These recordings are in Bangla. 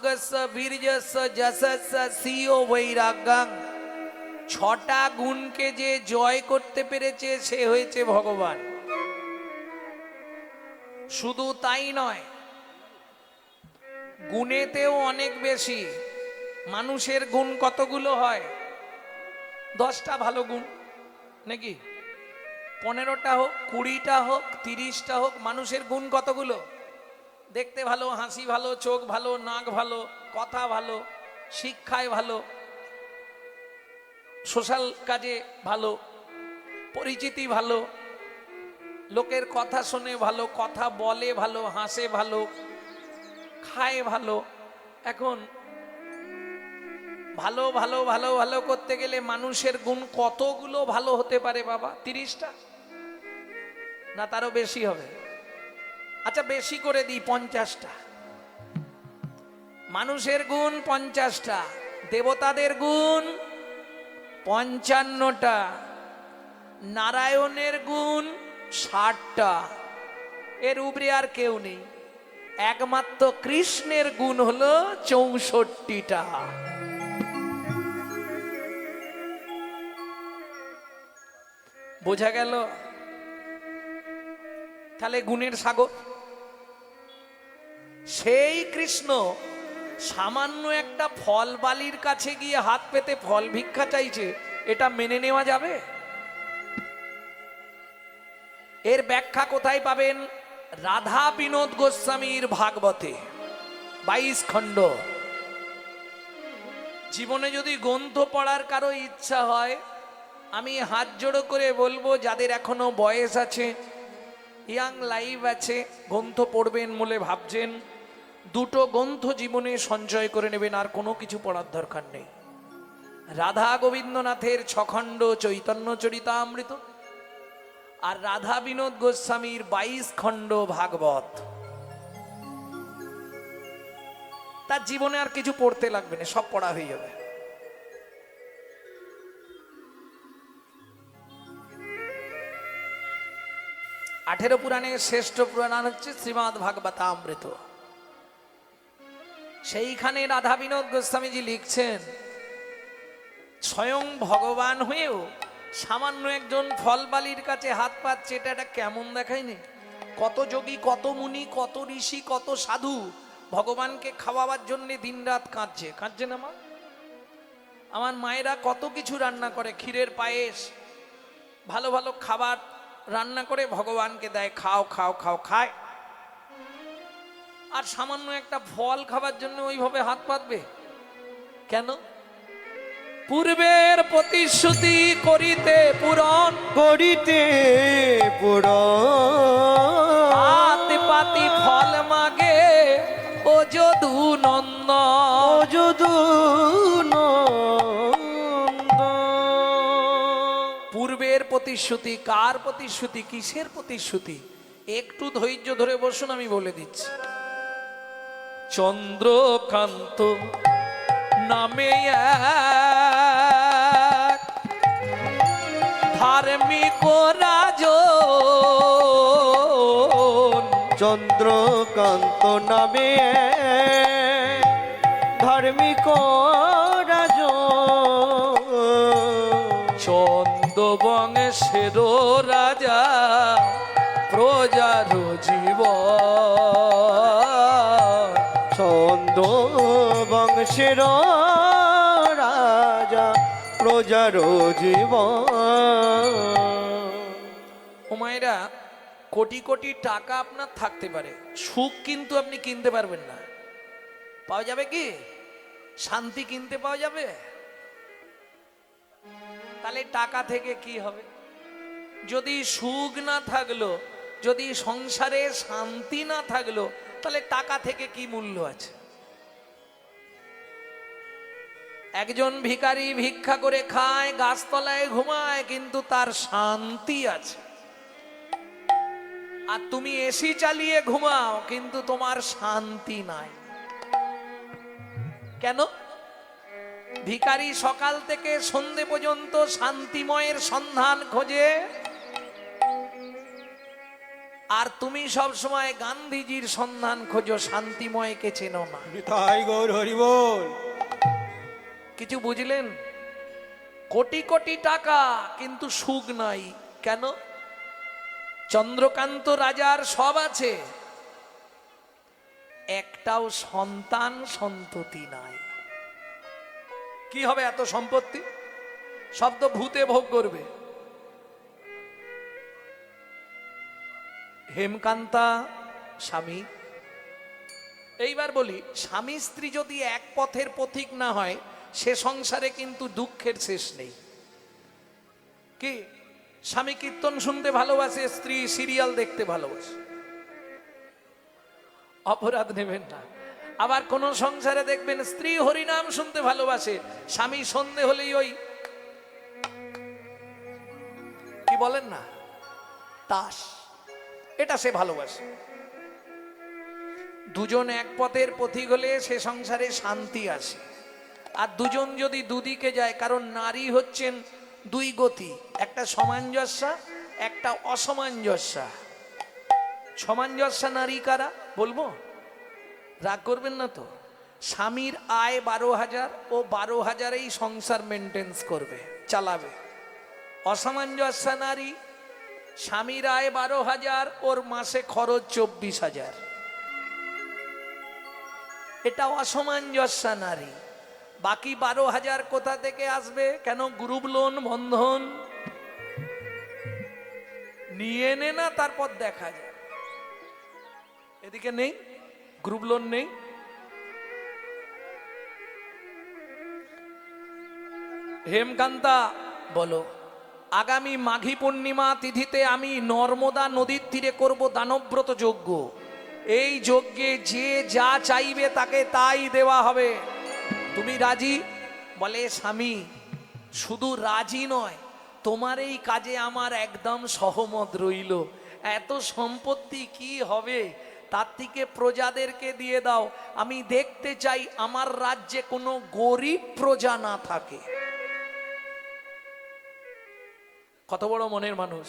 যজ্ঞস্য বীর্যস্য যশস্য সিও বৈরাগ্যাং। ছটা গুণকে যে জয় করতে পেরেছে সে হয়েছে ভগবান। শুধু তাই নয়, গুণেতেও অনেক বেশি। মানুষের গুণ কতগুলো হয়? 10টা ভালো গুণ নাকি? 15টা হোক, 20টা হোক, 30টা হোক, মানুষের গুণ কতগুলো? দেখতে ভালো, হাসি ভালো, চোখ ভালো, নাক ভালো, কথা ভালো, শিক্ষায় ভালো, সোশ্যাল কাজে ভালো, পরিচিতি ভালো, লোকের কথা শোনে ভালো, কথা বলে ভালো, হাসে ভালো, খায় ভালো। এখন ভালো ভালো ভালো ভালো করতে গেলে মানুষের গুণ কতগুলো ভালো হতে পারে বাবা? 30টা না তারও বেশি হবে? আচ্ছা বেশি করে দিই, 50টা। মানুষের গুণ 50টা, দেবতাদের গুণ 55টা, নারায়ণের গুণ 60টা। এর উপরে আর কেউ নেই। একমাত্র কৃষ্ণের গুণ হলো 64টা। বোঝা গেল? তাহলে গুণের সাগর সেই কৃষ্ণ সামান্য একটা ফল বালির কাছে গিয়ে হাত পেতে ফল ভিক্ষা চাইছে, এটা মেনে নেওয়া যাবে? এর ব্যাখ্যা কোথায় পাবেন? রাধা বিনোদ গোস্বামীর ভাগবতে 22 খণ্ড। জীবনে যদি গ্রন্থ পড়ার কারো ইচ্ছা হয়, আমি হাত জোড়ো করে বলবো, যাদের এখনো বয়স আছে, ইয়াং লাইফ আছে, গ্রন্থ পড়বেন বলে ভাবছেন, দুটো গ্রন্থ জীবনে সঞ্চয় করে নেবেন, আর কোনো কিছু পড়ার দরকার নেই। রাধা গোবিন্দনাথের 6 খণ্ড চৈতন্য চরিতামৃত আর রাধা বিনোদ গোস্বামীর 22 খণ্ড ভাগবত। তার জীবনে আর কিছু পড়তে লাগবে না, সব পড়া হয়ে যাবে। আঠেরো পুরাণের শ্রেষ্ঠ পুরাণ হচ্ছে শ্রীমদ্ ভাগবতামৃত। সেইখানে রাধা বিনোদ গোস্বামীজি লিখছেন, স্বয়ং ভগবান হয়েও সামান্য একজন ফলবালির কাছে হাত পাচ্ছে, এটা কেমন দেখায়নি? কত যোগী, কত মুনি, কত ঋষি, কত সাধু ভগবানকে খাওয়াবার জন্য দিনরাত কাঁদছে। কাঁদছে না মা? আমার মায়েরা কত কিছু রান্না করে, ক্ষীরের পায়েস, ভালো ভালো খাবার রান্না করে ভগবানকে দেয়, খাও খাও খাও, খায়। আর সামান্য একটা ফল খাবার জন্য ওইভাবে হাত পাতবে কেন? পূর্বের প্রতিশ্রুতি করিতে পূরণ, করিতে পূরণ, হাত পাতি ফল মাগে ও যদু নন্দ, ও যদু পূর্বের প্রতিশ্রুতি। কার প্রতিশ্রুতি? কিসের প্রতিশ্রুতি? একটু ধৈর্য ধরে বসুন, আমি বলে দিচ্ছি। চন্দ্রকান্ত নামে এক ধার্মিক রাজন, চন্দ্রকান্ত নামে ধার্মিক রাজন, চন্দ্র বংশের রাজা প্রজার জীবন, ছন্দ বংশের রাজা প্রজার জীবন। ও মায়েরা, কোটি কোটি টাকা আপনার থাকতে পারে, সুখ কিন্তু আপনি কিনতে পারবেন না। পাওয়া যাবে কি? শান্তি কিনতে পাওয়া যাবে? তাহলে টাকা থেকে কি হবে? যদি সুখ না থাকলো, যদি সংসারে শান্তি না থাকলো, তাহলে টাকা থেকে কি মূল্য আছে? একজন ভিখারি ভিক্ষা করে খায়, গাছতলায় ঘুমায়, কিন্তু তার শান্তি আছে। আর তুমি এসি চালিয়ে ঘুমাও, কিন্তু তোমার শান্তি নাই। কেন? ভিখারি সকাল থেকে সন্ধে পর্যন্ত শান্তিময়ের সন্ধান খোঁজে, আর তুমি সব সময় গান্ধীজির সন্ধান খোঁজো, শান্তিময়কে চেনো না। তাই গৌর হরি বল। কিছু বুঝলেন? কোটি কোটি টাকা কিন্তু সুখ নাই। কেন? চন্দ্রকান্ত রাজার সব আছে, একটাও সন্তান সন্ততি নাই। কি হবে এত সম্পত্তি? সব তো ভূতে ভোগ করবে। হেমকান্তা স্বামী, এইবার বলি, স্বামী স্ত্রী যদি এক পথের পথিক না হয়, সে সংসারে কিন্তু দুঃখের শেষ নেই। কি? স্বামী কীর্তন শুনতে ভালোবাসে, স্ত্রী সিরিয়াল দেখতে ভালোবাসে, অপরাধ নেবেন না। আবার কোন সংসারে দেখবেন স্ত্রী হরিনাম শুনতে ভালোবাসে, স্বামী সন্ধে হলেই ওই কি বলেন না, তাস, এটা সে ভালোবাসে। দুজন এক পথের পথিক হলে সে সংসারে শান্তি আসে। আর দুজন যদি দুদিকে যায়, কারণ নারী হচ্ছেন দুই গতি, একটা সামঞ্জস্যা, একটা অসামঞ্জস্যা। সামঞ্জস্যা নারী কারা বলবো? রাগ করবেন না তো? স্বামীর আয় 12,000, ও 12,000-এই সংসার মেনটেন্স করবে, চালাবে। অসামঞ্জস্যা নারী, স্বামীর আয় 12,000, ওর মাসে খরচ 24,000। এটা অসামঞ্জস্যা নারী। বাকি 12,000 কোথা থেকে আসবে? কেন? গ্রুপ লোন, বন্ধন নিয়ে নে না, তারপর দেখা যায়। এদিকে নেই, গ্রুপ লোন নেই। হেমকান্তা বলো, আগামী মাঘী পূর্ণিমা তিথিতে আমি নর্মদা নদীর তীরে করব দানব্রত যজ্ঞ। এই যজ্ঞে যে যা চাইবে তাকে তাই দেওয়া হবে। তুমি রাজি? বলে, স্বামী শুধু রাজি নয়, তোমার এই কাজে আমার একদম সহমত রইল। এত সম্পত্তি কি হবে? তার থেকে প্রজাদেরকে দিয়ে দাও। আমি দেখতে চাই আমার রাজ্যে কোনো গরিব প্রজা না থাকে। কত বড় মনের মানুষ!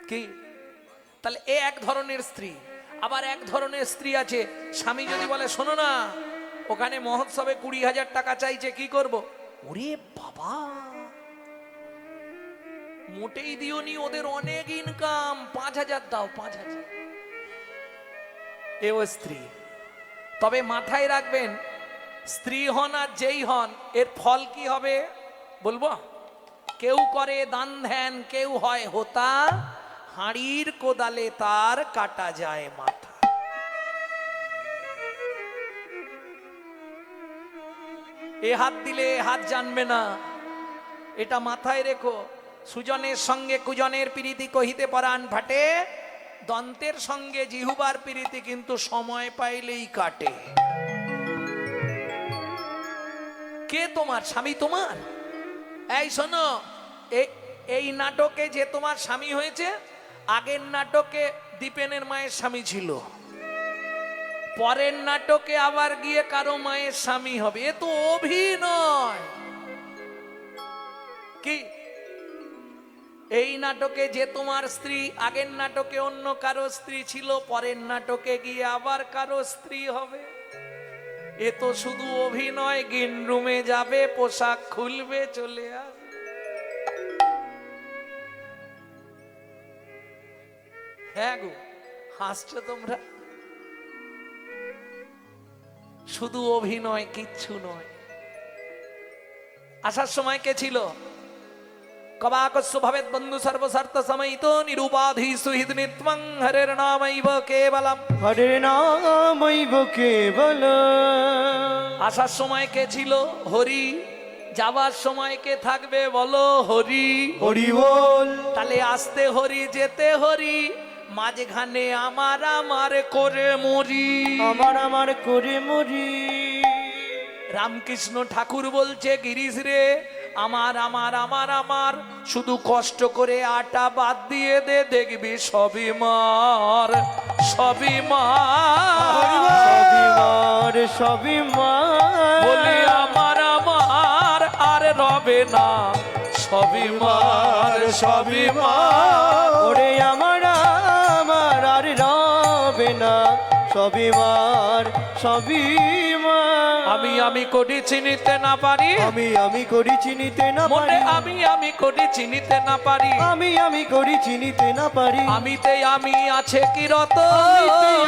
কি? তাহলে এ এক ধরনের স্ত্রী। আবার এক ধরনের স্ত্রী আছে, স্বামী যদি বলে, শোনো না, ওখানে মহোৎসবে 20,000 টাকা চাইছে, কি করব? ওরে বাবা, মোটেই দিওনি, ওদের অনেক ইনকাম, 5,000 দাও, 5,000। এও স্ত্রী। তবে মাথায় রাখবেন, স্ত্রী হন আর যেই হন, এর ফল কি হবে বলবো? কেউ করে দান ধ্যান, কেউ হয় হোতা, হাঁড়ির কোদালে তার কাটা যায় মাথা। এ হাত দিলে এ হাত জানবে না, এটা মাথায় রেখো। সুজনের সঙ্গে কুজনের প্রীতি কহিতে পরাণ ফাটে, দন্তের সঙ্গে জিহুবার প্রীতি কিন্তু সময় পাইলেই কাটে। কে তোমার স্বামী? তোমার এই শোনো, এই নাটকে যে তোমার স্বামী হয়েছে, আগের নাটকে দীপেনের মায়ের স্বামী ছিল, পরের নাটকে আবার গিয়ে কারো মায়ের স্বামী হবে। এ তো অভিনয়। কি? এই নাটকে যে তোমার স্ত্রী, আগের নাটকে অন্য কারো স্ত্রী ছিল, পরের নাটকে গিয়ে আবার কারো স্ত্রী হবে। এ তো শুধু অভিনয়। গ্রিন রুমে যাবে, পোশাক খুলবে, চলে আসবে। হ্যাঁ গো, হাসছো তোমরা? শুধু অভিনয়, কিচ্ছু নয়। আসার সময় কে ছিল? কবাকস্য ভবেৎ বন্ধু সর্বস্বার্থ সমাহিত নিরুপাধি সুহৃদ নিত্যং হরের নামৈব কেবলম। হরে নামৈব কেবলম। আসার সময় কে ছিল? হরি। যাবার সময় কে থাকবে বলো? হরি। হরি বল। তাহলে আসতে হরি, যেতে হরি, মাঝখানে আমার আমার করে মরি। আমার আমার করে মরি। রামকৃষ্ণ ঠাকুর বলছে, গিরিশ রে, আমার আমার আমার আমার, শুধু কষ্ট করে আটা বাদ দিয়ে দে, দেখবি সবই মার, সবই মার, সবই মার, সবই মার। বলে আমার আমার আর রবে না, সবই মার, সবই মার। ওরে আমার হবে না, সবই মার, সবই মার। আমি করি চিনিতে না পারি, আমি করি চিনিতে না মনে পারি, আমি করি চিনিতে না পারি, আমি করি চিনিতে না পারি। আমিতে আমি আছে কি রত,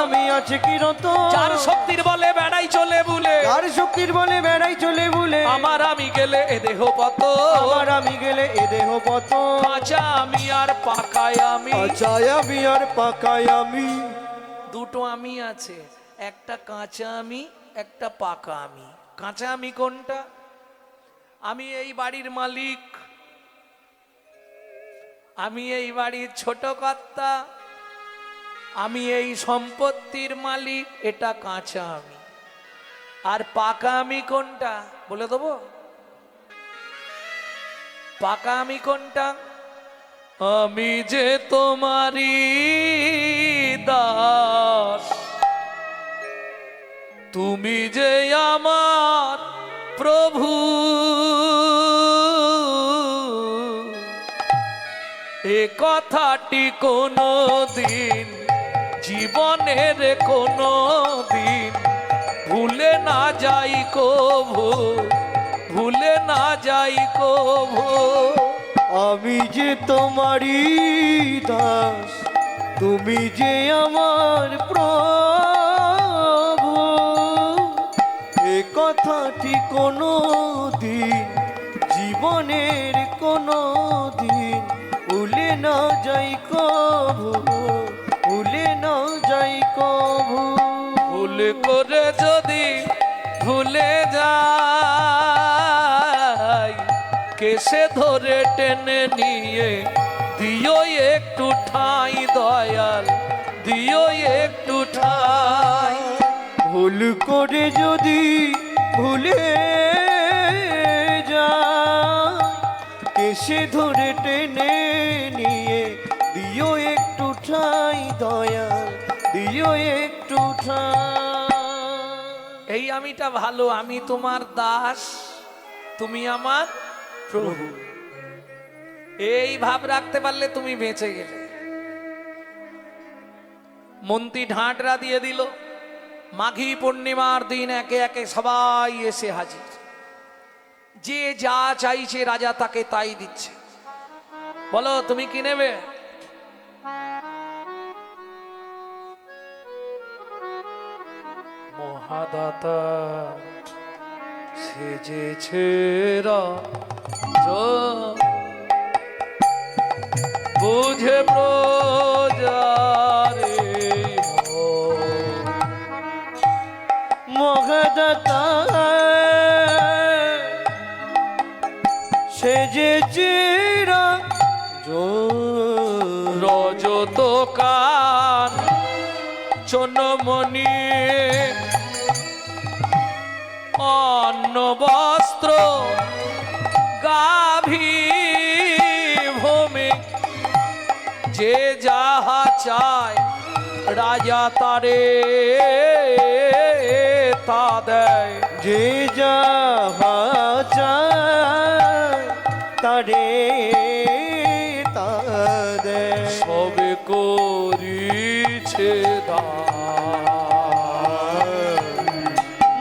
আমি আছে কি রত, যার শক্তির বলে বেড়াই চলে ভুলে, আর শক্তির বলে বেড়াই চলে ভুলে। আমার আমি গেলে এ দেহ পত, আমার আমি গেলে এ দেহ পত। কাঁচা আমি আর পাকায় আমি, আচায় আমি আর পাকায় আমি। দুটো আমি আছে, একটা কাঁচা আমি, একটা পাকা আমি। কাঁচা আমি কোনটা? আমি এই বাড়ির মালিক, আমি এই বাড়ির ছোট কর্তা, আমি এই সম্পত্তির মালিক, এটা কাঁচা আমি। আর পাকা আমি কোনটা বলে দেবো? পাকা আমি কোনটা? আমি যে তোমারই দাস, তুমি যে আমার প্রভু, এ কথাটি কোনো দিন জীবনের কোনো দিন ভুলে না যাই কভু, ভুলে না যাই কভু। আমি যে তোমারই দাস, তুমি যে আমার প্রভু, এ কথাটি কোনো দিন জীবনের কোনো দিন ভুলে না যাই কভু, ভুলে না যাই কভু। ভুল করে যদি ভুলে যাই, কেসে ধরে টেনে নিয়ে দিও একটু ঠাঁই দয়াল, দিও একটু ঠাঁই। ভুল করে যদি ভুলে যায়, এসে ধরে টেনে নিয়ে দিও একটু ঠাঁই দয়াল, দিও একটু ঠাঁই। এই আমিটা ভালো, আমি তোমার দাস, তুমি আমার প্রভু। এই ভাব রাখতে পারলে তুমি বেঁচে গেলে। মন্ত্রী ঢাঁটরা দিয়ে দিল, মাঘী পূর্ণিমার দিন একে একে সবাই এসে হাজির। যে যা চাইছে রাজা তাকে তাই দিচ্ছে। বলো তুমি কি নেবে? মহাদাতা সেজেছে বুঝে প্রজারে মহাদাতা সেজেছে রজত কান চনমণি অন্ন বস্ত্র গাভী ভূমি, যে যাহা চায় রাজা তারে তা দেয়। যে যাহা চায় তারে তা দেয়। সবে করিছে দান।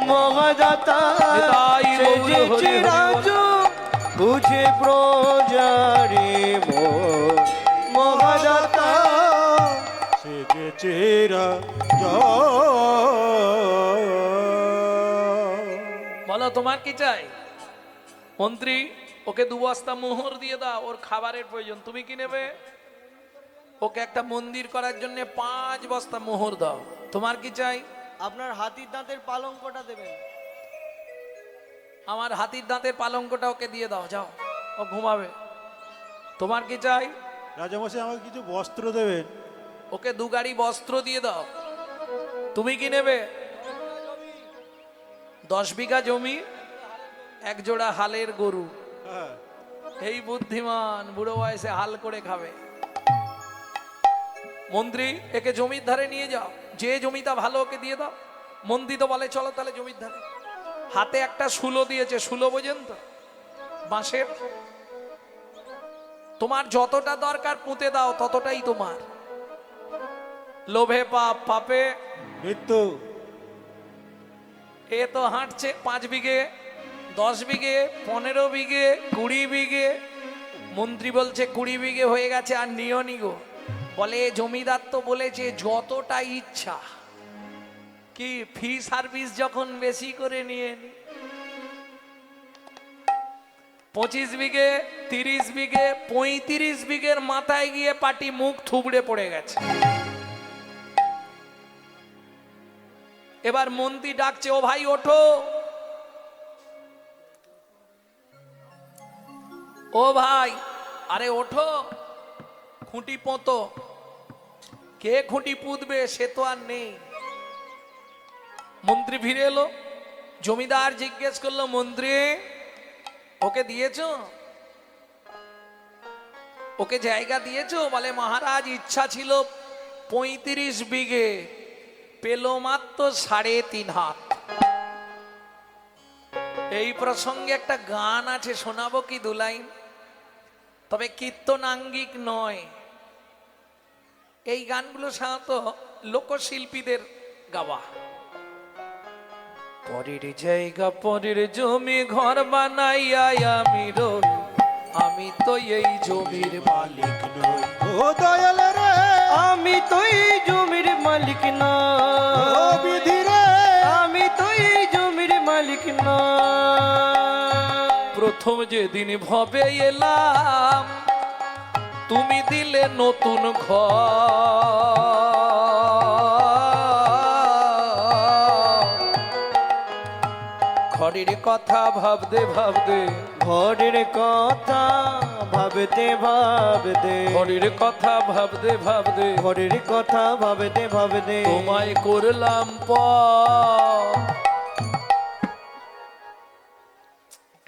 মহাদাতা নিতাই গৌর হরি সেজেছে হরি বল। রাজু বুঝে প্রজারে মোর। মহাদাতা সেজেছে রাজু। বলো তোমার কি চাই? মন্ত্রী ওকে 2 বস্তা মোহর দিয়ে দাও, ওর খাবারের প্রয়োজন। তুমি কি নেবে? ওকে একটা মন্দির করার জন্য 5 বস্তা মোহর দাও। তোমার কি চাই? আপনার হাতির দাঁতের পালঙ্কটা দেবেন। আমার হাতির দাঁতের পালঙ্কটা ওকে দিয়ে দাও, যাও, ও ঘুমাবে। তোমার কি চাই? রাজামশাই আমাকে কিছু বস্ত্র দেবেন। ওকে 2 গাড়ি বস্ত্র দিয়ে দাও। তুমি কি নেবে? 10 বিঘা জমি, 1 জোড়া হালের গরু। হ্যাঁ, এই বুদ্ধিমান বুড়ো বয়সে হাল করে খাবে। মন্ত্রী একে জমির ধারে নিয়ে যাও, যে জমিটা ভালো ওকে দিয়ে দাও। মন্ত্রী তো বলে চলো তাহলে জমির ধারে। হাতে একটা শুলো দিয়েছে, শুলো বোঝেন তো, বাঁশের। তোমার যতটা দরকার পুঁতে দাও, ততটাই তোমার। লোভে পাপ, পাপে মৃত্যু। এ তো হাঁটছে 5 বিঘে, 10 বিঘে, 15 বিঘে, 20 বিঘে। মন্ত্রী বলছে 20 বিঘে হয়ে গেছে, আর নিও নি গো। বলে জমিদার তো বলেছে যতটা ইচ্ছা, কি ফি সার্ভিস যখন বেশি করে নিয়ে নি। 25 বিঘে, 30 বিঘে, 35 বিঘের মাথায় গিয়ে পাটি মুখ থুবড়ে পড়ে গেছে। এবার মন্ত্রী ডাকছে, ও ভাই ওঠো, ও ভাই, আরে ওঠো, খুঁটি পোঁতো। কে খুঁটি পুঁতবে সে তো আর নেই। মন্ত্রী ফিরে এলো, জমিদার জিজ্ঞেস করলো, মন্ত্রী ওকে দিয়েছো, ওকে জায়গা দিয়েছো? বলে মহারাজ ইচ্ছা ছিল 35 বিঘে, পেল মাত্র 3.5 হাত। এই প্রসঙ্গে একটা গান আছে, শোনাবো কি 2 লাইন? তবে কীর্তনাঙ্গিক নয়। এই গানগুলো সাধারণত লোকশিল্পীদের গাওয়া। পরের জায়গা পরের জমি ঘর বানাইয়া আমি রই, আমি তো এই জমির মালিক নই। ও দয়াল রে, আমি তো এই জমির মালিক না, ও বিধি রে, আমি তো এই জমির মালিক না। প্রথম যেদিন ভবে এলাম তুমি দিলে নতুন ঘরের কথা ভাবতে ভাবতে, ঘরের কথা ভাবতে ভাবতে, ঘরের কথা ভাবতে ভাবতে, ঘরের কথা ভাবতে ভাবতে তোমায় করলাম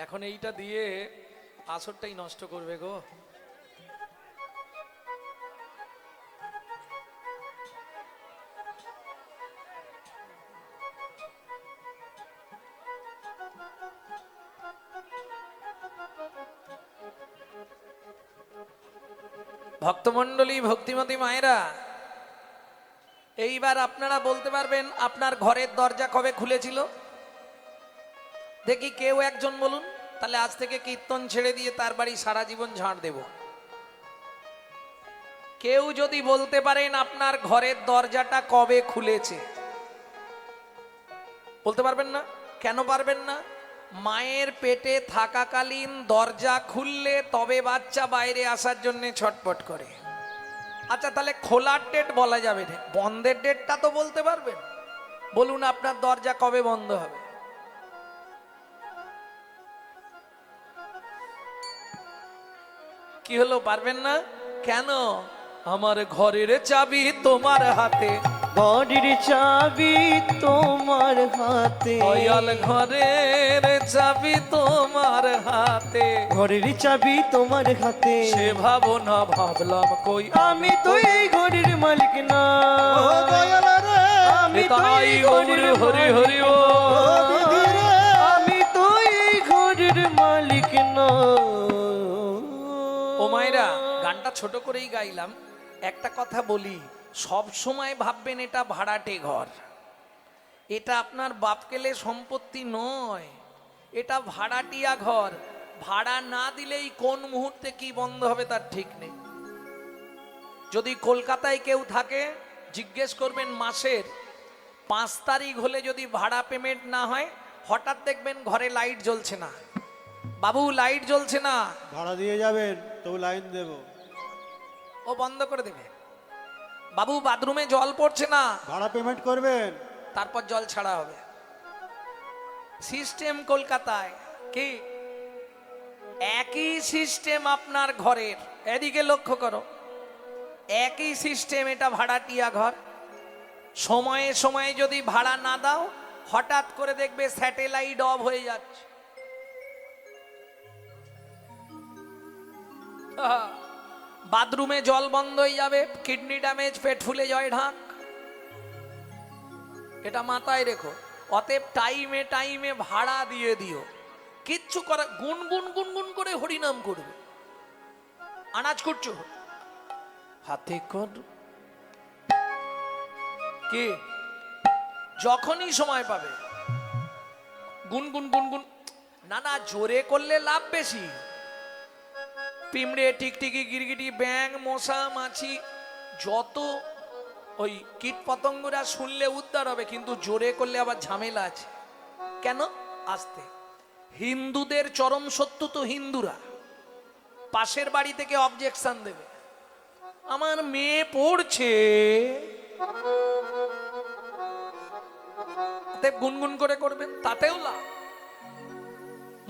এখন এইটা দিয়ে আসরটাই নষ্ট করবে গো। ভক্তমণ্ডলী, ভক্তিমতী মায়েরা, এইবার আপনারা বলতে পারবেন আপনার ঘরের দরজা কবে খুলেছিল? দেখি কেউ একজন বলুন, তাহলে আজ থেকে কীর্তন ছেড়ে দিয়ে তার বাড়ি সারা জীবন ঝাড় দেব। কেউ যদি বলতে পারেন আপনার ঘরের দরজাটা কবে খুলেছে? বলতে পারবেন না? কেন পারবেন না? মায়ের পেটে থাকাকালীন দরজা খুললে তবে বাচ্চা বাইরে আসার জন্য ছটপট করে। আচ্ছা, তাহলে খোলার ডেট বলা যাবে না, বন্ধের ডেটটা তো বলতে পারবেন। বলুন আপনার দরজা কবে বন্ধ হবে? কি হলো, পারবেন না? কেন? আমার ঘরের চাবি তোমার হাতে, ঘরের চাবি তোমার হাতে, দয়াল ঘরের চাবি তোমার হাতে, ঘরের চাবি তোমার হাতে। সে ভাবনা ভাবলাম কই আমি তো এই ঘরের মালিক না, ও দয়াল রে, আমি তো তাই এই গৌর ঘরের হরি হরি ও বিধি রে, আমি তো এই ঘরের মালিক না। ও মায়েরা, গানটা ছোট করেই গাইলাম। একটা কথা বলি, সব সময় ভাববেন এটা ভাড়াটে ঘর, এটা আপনার বাপকেলে সম্পত্তি নয়, এটা ভাড়াটিয়া ঘর। ভাড়া না দিলেই কোন মুহূর্তে কি বন্ধ হবে তার ঠিক নেই। যদি কলকাতায় কেউ থাকে, জিজ্ঞেস করবেন মাসের 5 তারিখ হলে যদি ভাড়া পেমেন্ট না হয়, হঠাৎ দেখবেন ঘরে লাইট জ্বলছে না। বাবু লাইট জ্বলছে না, ভাড়া দিয়ে যাবেন তবু লাইন দেব, ও বন্ধ করে দেবে। বাবু বাথরুমে জল পড়ছে না, ভাড়া পেমেন্ট করবেন। তারপর জল ছাড়া হবে। সিস্টেম কলকাতায় কি একই সিস্টেম আপনার ঘরের, এদিকে লক্ষ্য করো, একই সিস্টেম। এটা ভাড়াটিয়া ঘর। সময়ে সময়ে যদি ভাড়া না দাও, হঠাৎ করে দেখবে স্যাটেলাইট অফ হয়ে যাচ্ছে। বাথরুমে জল বন্ধ হয়ে যাবে, কিডনি ড্যামেজ, পেট ফুলে যায় ঢাক। এটা মাথায় রেখো। অতএব টাইমে টাইমে ভাড়া দিয়ে দিও। কিচ্ছু করা, গুনগুন গুনগুন করে হরিনাম করবে। আনাজ করছো, হাতে কর কি যখনই সময় পাবে গুনগুন গুনগুন, না না জোরে করলে লাভ বেশি। পিঁমড়ে, টিকটিকি, গিরগিটি, ব্যাং, মশা, মাছি, যত ওই কীট পতঙ্গরা শুনলে উদ্ধার হবে, কিন্তু জোরে করলে আবার ঝামেলা আছে। কেন? আস্তে। হিন্দুদের চরম শত্রু তো হিন্দুরা, পাশের বাড়ি থেকে অবজেকশন দেবে, আমার মেয়ে পড়ছে, গুনগুন করে করবেন, তাতেও লাভ।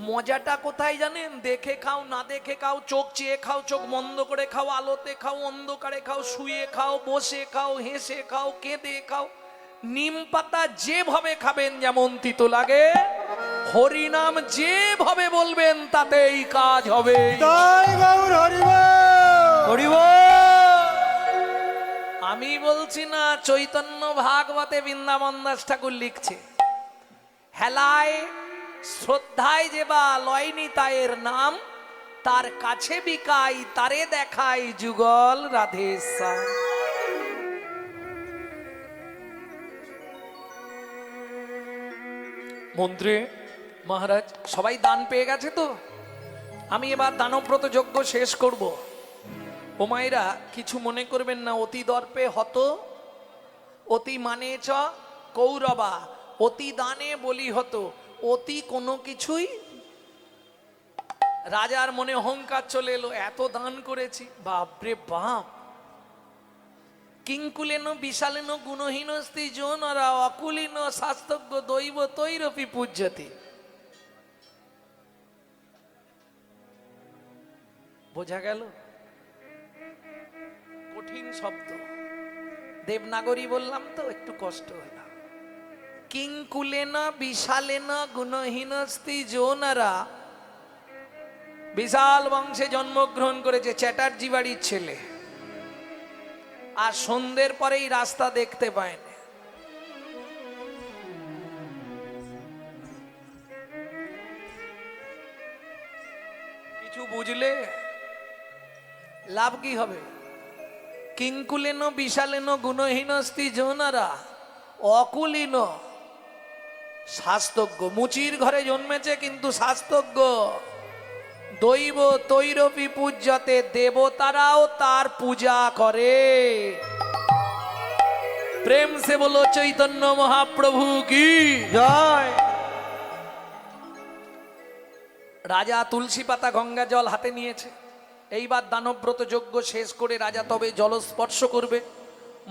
মজাটা কোথায় জানেন? দেখে খাও না দেখে খাও, চোখ চেয়ে খাও, চোখ বন্ধ করে খাও, আলোতে খাও, অন্ধকারে খাও, শুয়ে খাও, বসে খাও, হেসে খাও, কেঁদে খাও, নিম পাতা যেভাবে খাবেন যেমন তিতো লাগে, হরিনাম যেভাবে বলবেন তাতেই কাজ হবে। তাই গৌর হরিবল। হরিবল। আমি বলছি না, চৈতন্য ভাগবতে বৃন্দাবন দাস ঠাকুর লিখছে, হেলায় শ্রদ্ধায় যে বা লয়নি তায়ের নাম, তার কাছে বিকাই তারে দেখাই যুগল রাধেশ্যাম। মন্ত্রী মহারাজ সবাই দান পেয়ে গেছে তো? আমি এবার দানব্রত যজ্ঞ শেষ করব। ও মায়েরা কিছু মনে করবেন না, অতি দর্পে হত অতি মানে চ কৌরবা, অতি দানে বলি হতো, অতি কোনো কিছুই। রাজার মনে অহংকার চলে এলো, এত দান করেছি, বাপরে বাপ। কিঙ্কুলেন বিশালেন গুণহীনস্তি জনরা অকুলীন শাস্তজ্ঞ দৈব তৈরপি পূজ্যতি। বোঝা গেল? কঠিন শব্দ, দেবনাগরী বললাম তো একটু কষ্ট হলো। কিঙ্কুলেন বিশালেন গুণহীনস্তি জনরা, বিশাল বংশে জন্মগ্রহণ করেছে, চ্যাটার্জি বাড়ির ছেলে, আর সন্ধ্যের পরেই রাস্তা দেখতে পায় না। কিছু বুঝলে লাভ কি হবে? কিঙ্কুলেন বিশালেন গুণহীনস্তি জনারা অকুলীন শাস্তজ্ঞ, মুচির ঘরে জন্মেছে কিন্তু শাস্তজ্ঞ। দৈব তৈরপি পূজ্যতে, দেবতারাও তার পূজা করে। প্রেম সে বলো চৈতন্য মহাপ্রভু কি জয়। রাজা তুলসী পাতা গঙ্গা জল হাতে নিয়েছে। এইবার দানব্রত যজ্ঞ শেষ করে রাজা তবে জল স্পর্শ করবে।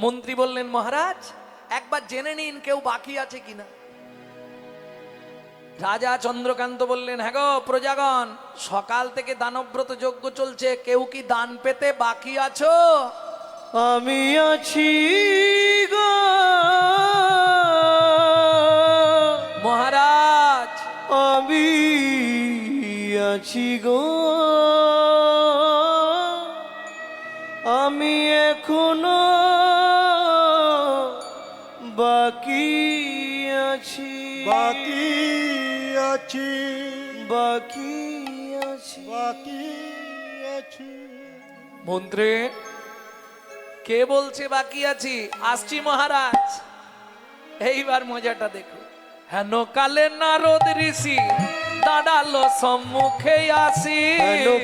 মন্ত্রী বললেন, মহারাজ একবার জেনে নিন কেউ বাকি আছে কিনা। রাজা চন্দ্রকান্ত বললেন, হ্যাঁ গো প্রজাগণ, সকাল থেকে দানব্রত যজ্ঞ চলছে, কেউ কি দান পেতে বাকি আছো? আমি আছি গো মহারাজ। আমি আছি গো, আমি এখনো বাকি আছি, বাকি আছি, বাকি আছি, বাকি আছি। মন্ত্রী কে বলছে বাকি আছি? আসছি মহারাজ। এইবার মজাটা দেখো। হেন কালে নারদ ঋষি দাঁড়ালো সম্মুখে আসি,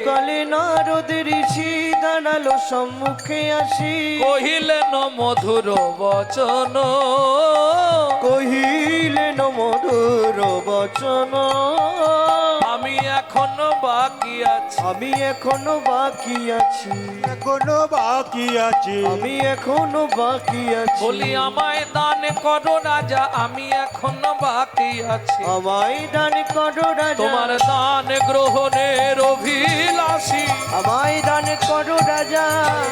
কালে নারদ ঋষি দাঁড়ালো সম্মুখে আসি, কহিলেন মধুর বচন, কহিলেন মধুর বচন, আমি এখনো বাকি আছি, আমি এখনো বাকি আছি, এখনো বাকি আছে, আমি এখনো বাকি আছি। বলি আমায় দান করো রাজা, আমি এখনো বাকি আছি। আমায় দান করো রাজা, তোমার দান গ্রহণের অভিলাষী, আমায় দান করো রাজা,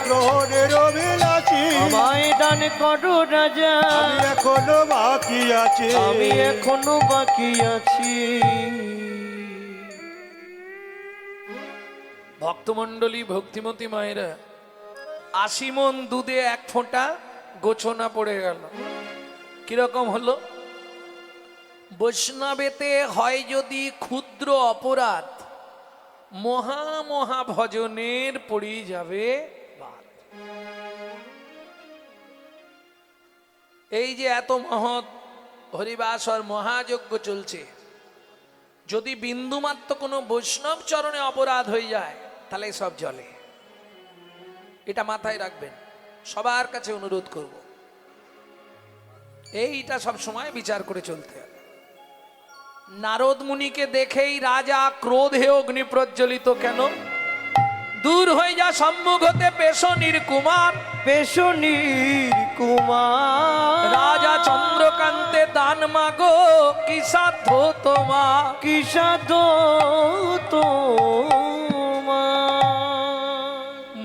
গ্রহণের অভিলাষী, আমায় দান করো রাজা, আমি এখনো বাকি আছে, আমি এখনো বাকি আছি। ভক্তমণ্ডলী ভক্তিমতী মায়েরা, 80 মণ দুধে 1 ফোঁটা গোছনা পড়ে গেল। কিরকম হলো? বৈষ্ণবেতে হয় যদি ক্ষুদ্র অপরাধ, মহা মহা ভজনের পড়ি যাবে বাদ। এই যে এত মহৎ হরিবাসর মহাযজ্ঞ চলছে, যদি বিন্দুমাত্র কোনো বৈষ্ণব চরণে অপরাধ হয়ে যায় তাহলে সব জলে। এটা মাথায় রাখবেন, সবার কাছে অনুরোধ করব, এইটা সব সময় বিচার করে চলতে হবে। নারদ মুনিকে দেখেই রাজা ক্রোধে অগ্নি প্রজ্বলিত কেন? দূর হয়ে যা সম্মুখ হতে পেশনির কুমার। পেশনির কুমার রাজা চন্দ্রকান্তে দান মাগো, কি সাধ্য তোমার? কি সাধ তোমার।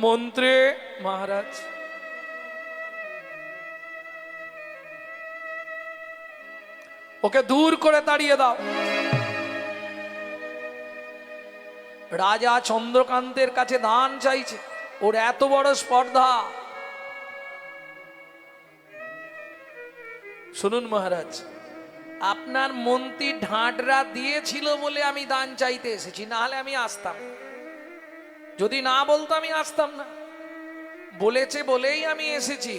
মন্ত্রে মহারাজ, ওকে দূর করে তাড়িয়ে দাও। রাজা চন্দ্রকান্তের কাছে দান চাইছে, ওর এত বড় স্পর্ধা। শুনুন মহারাজ, আপনার মন্ত্রী ঢাঁটরা দিয়েছিল বলে আমি দান চাইতে এসেছি, না হলে আমি আসতাম। যদি না বলতো আমি আসতাম না, বলেছে বলেই আমি এসেছি।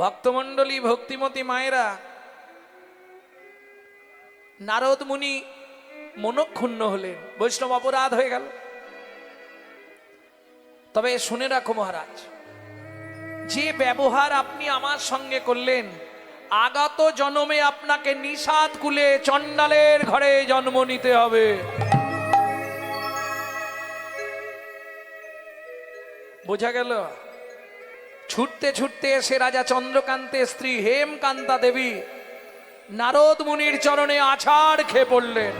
ভক্তমণ্ডলী, ভক্তিমতী মায়েরা, নারদ মুনি মনক্ষুণ্ণ হলেন, বৈষ্ণব অপরাধ হয়ে গেল। তবে শুনে রাখো মহারাজ, যে ব্যবহার আপনি আমার সঙ্গে করলেন, আগত জন্মে আপনাকে নিষাদ কুলে চণ্ডালের ঘরে জন্ম নিতে হবে। বোঝা গেল? ছুটতে ছুটতে এসে রাজা চন্দ্রকান্তের স্ত্রী হেমকান্তা দেবী নারদ মুনির চরণে আছাড় খেয়ে পড়লেন।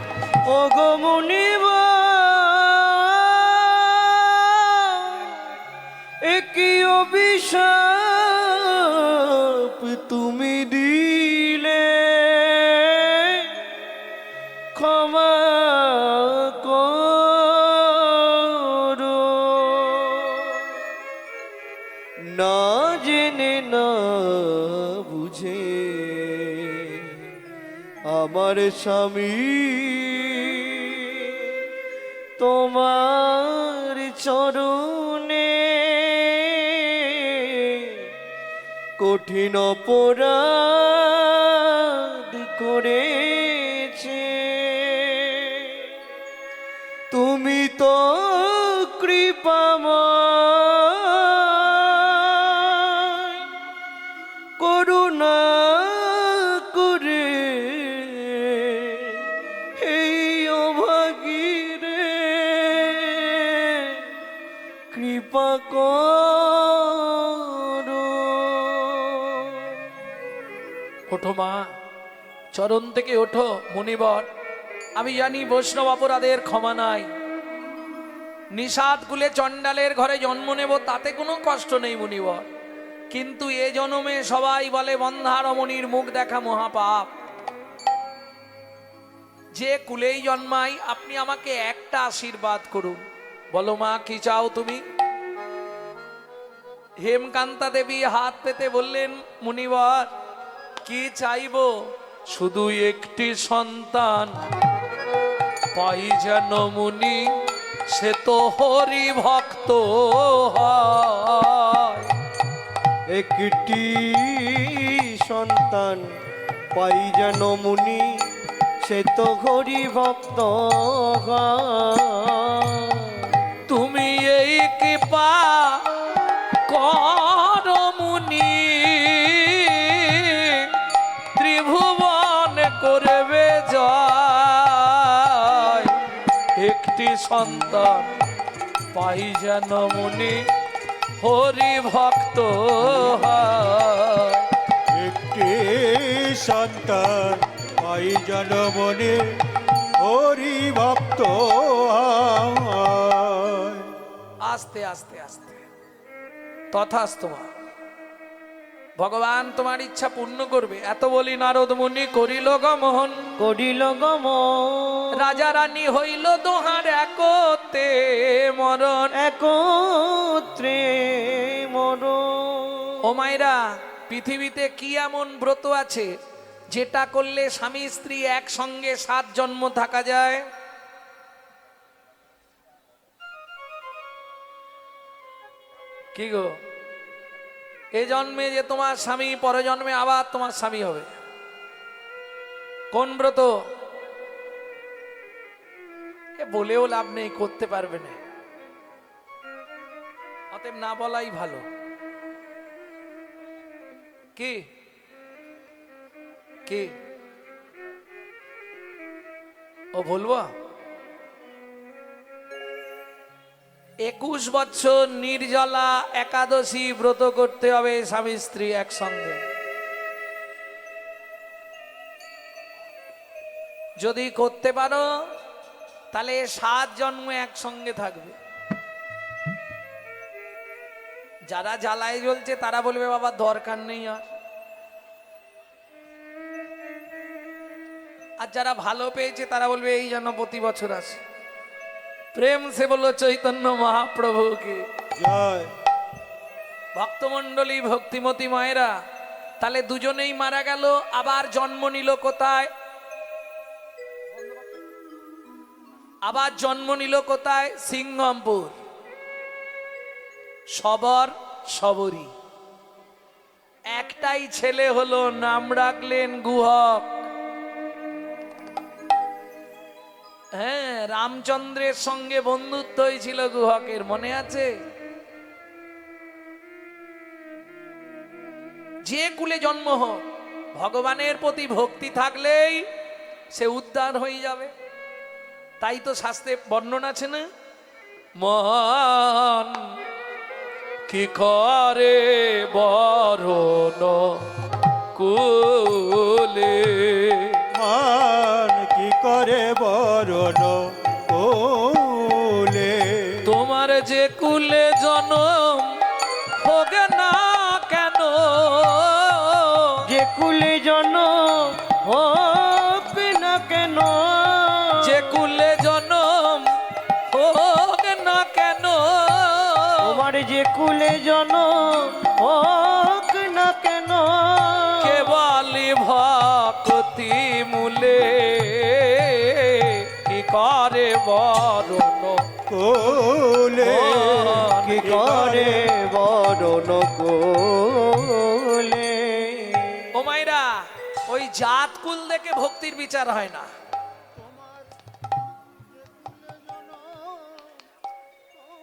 ও গো মুনিব, একই অভিশাপ তুমি দিলে, ক্ষমা করো। না জেনে না বুঝে আমার স্বামী তোমার চরণে কঠিন অপরাধ করেছে। তুমি তো কৃপাময়, করুণা করে এই অভাগীরে কৃপা করো। ওঠো মা, চরণ থেকে ওঠো মুনিবর। আমি জানি বৈষ্ণব অপরাধের ক্ষমা নাই। নিষাদ কুলে চণ্ডালের ঘরে জন্ম নেব তাতে কোনো কষ্ট নেই মুনিবর, কিন্তু এ জন্মে সবাই বলে বন্ধা রমণীর মুখ দেখা মহাপাপ। যে কুলেই জন্মাই, আপনি আমাকে একটা আশীর্বাদ করুন। বলো মা, কি চাও তুমি? হেমকান্তা দেবী হাত পেতে বললেন, মুনিবর কি চাইবো? শুধু একটি সন্তান পাই যেন মুনি, সে তো হরি ভক্ত হয়। একটি সন্তান পাই যেন মুনি, সে তো হরি ভক্ত হয়। তুমি এই কৃপা কর মুনি, ত্রিভুবন করবে জয়। একটি সন্তান পাই যেন মুনি, হরি ভক্ত হয়। একটি সন্তান পাই জনমনে হরি ভক্ত হয়। আস্তে আস্তে আস্তে, তথাস্তু মা। ভগবান তোমার ইচ্ছা পূর্ণ করবে। এত বলি নারদ মুনি করিল গমন, করিল গমন। রাজা রানী হইল দোহার একতে মরণ। একত্রে মরণ। ও মায়েরা, পৃথিবীতে কি এমন ব্রত আছে যেটা করলে স্বামী স্ত্রী একসঙ্গে 7 জন্ম থাকা যায়? কি গো, এ জন্মে যে তোমার স্বামী, পরে জন্মে আবার তোমার স্বামী হবে। কোন ব্রত? এ বলেও লাভ নেই, করতে পারবে না, অতএব না বলাই ভালো। কি কি ও বলবো? 21 বছর নির্জলা একাদশী ব্রত করতে হবে স্বামী স্ত্রী একসঙ্গে। যদি করতে পারো তাহলে 7 জন্ম একসঙ্গে থাকবে। যারা জ্বালায় জ্বলছে তারা বলবে বাবা দরকার নেই আর। আর যারা ভালো পেয়েছে তারা বলবে এই জন্য প্রতি বছর আসে। প্রেম সে বলল চৈতন্য মহাপ্রভু কি জয়। ভক্তমণ্ডলী, ভক্তিমতী মায়েরা, তাহলে দুজনেই মারা গেল, আবার জন্ম নিল কোথায়? আবার জন্ম নিল কোথায়? সিংহমপুর। সবর সবরী। একটাই ছেলে হলো, নাম রাখলেন গুহক। হ্যাঁ, রামচন্দ্রের সঙ্গে বন্ধুত্ব হয়েছিল গুহকের, মনে আছে? যে কুলে জন্ম হোক, ভগবানের প্রতি ভক্তি থাকলেই সে উদ্ধার হয়ে যাবে। তাই তো শাস্ত্রে বর্ণনা আছে না, মহান কি করে বরণ কুলে, মান কি করে বরণ কোলে, তোমার যে কুলে জনম হোক না কেন, যে কুলে জনম হোক না কেন, যে কুলে জনম হোক না কেন, তোমার যে কুলে জনম হোক না কেন, কেবলি ভক্তি মূলে কি করে বরণ কোলে, কি করে বরণ কোলে। ও মাইরা, ওই জাত কুল দেখে ভক্তির বিচার হয় না।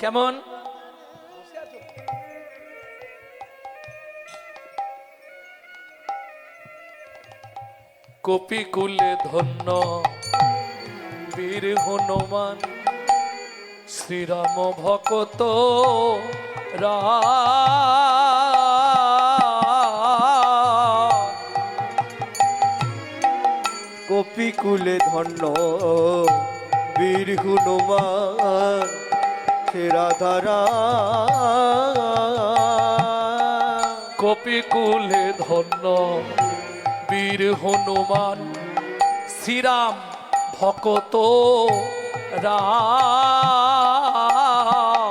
কেমন? কপিকুলে ধন্য বীর হনুমান, শ্রীরাম ভকত কপিকুলে ধন্য বীর হনুমান, সে রাধারা। কপিকুলে ধন্য বীর হনুমান, শ্রীরাম ভকত